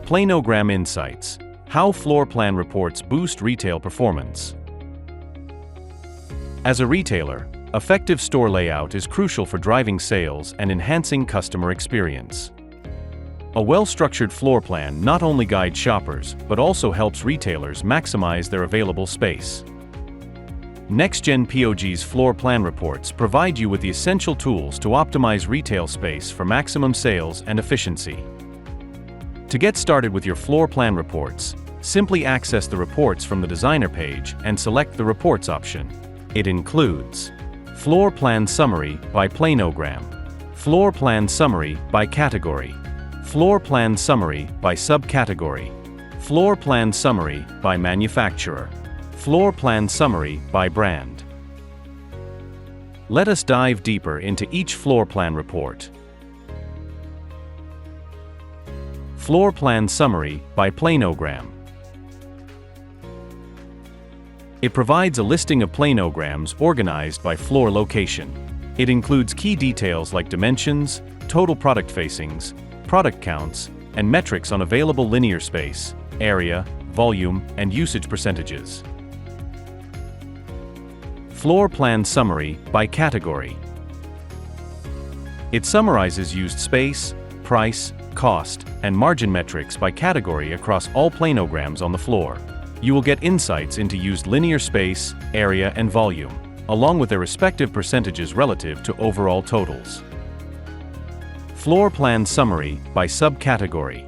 Planogram Insights: How Floor Plan Reports Boost Retail Performance. As a retailer, effective store layout is crucial for driving sales and enhancing customer experience. A well-structured floor plan not only guides shoppers, but also helps retailers maximize their available space. Nexgen POG's floor plan reports provide you with the essential tools to optimize retail space for maximum sales and efficiency. To get started with your floor plan reports, simply access the reports from the designer page and select the reports option. It includes Floor Plan Summary by Planogram, Floor Plan Summary by Category, Floor Plan Summary by Subcategory, Floor Plan Summary by Manufacturer, Floor Plan Summary by Brand. Let us dive deeper into each floor plan report. Floor Plan Summary by Planogram. It provides a listing of planograms organized by floor location. It includes key details like dimensions, total product facings, product counts, and metrics on available linear space, area, volume, and usage percentages. Floor Plan Summary by Category. It summarizes used space, price, cost, and margin metrics by category across all planograms on the floor. You will get insights into used linear space, area, and volume, along with their respective percentages relative to overall totals. Floor Plan Summary by Subcategory.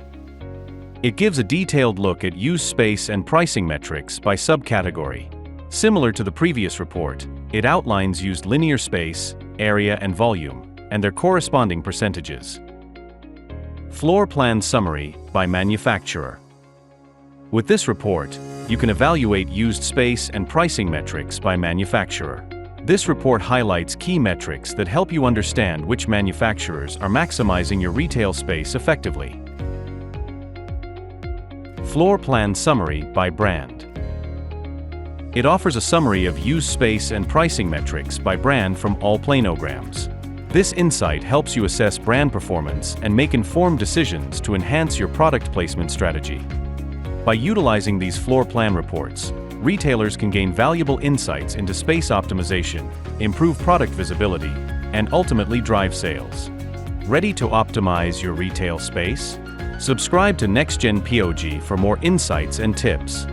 It gives a detailed look at used space and pricing metrics by subcategory. Similar to the previous report, it outlines used linear space, area, and volume, and their corresponding percentages. Floor Plan Summary by Manufacturer. With this report, you can evaluate used space and pricing metrics by manufacturer. This report highlights key metrics that help you understand which manufacturers are maximizing your retail space effectively. Floor Plan Summary by Brand. It offers a summary of used space and pricing metrics by brand from all planograms. This insight helps you assess brand performance and make informed decisions to enhance your product placement strategy. By utilizing these floor plan reports, retailers can gain valuable insights into space optimization, improve product visibility, and ultimately drive sales. Ready to optimize your retail space? Subscribe to Nexgen POG for more insights and tips.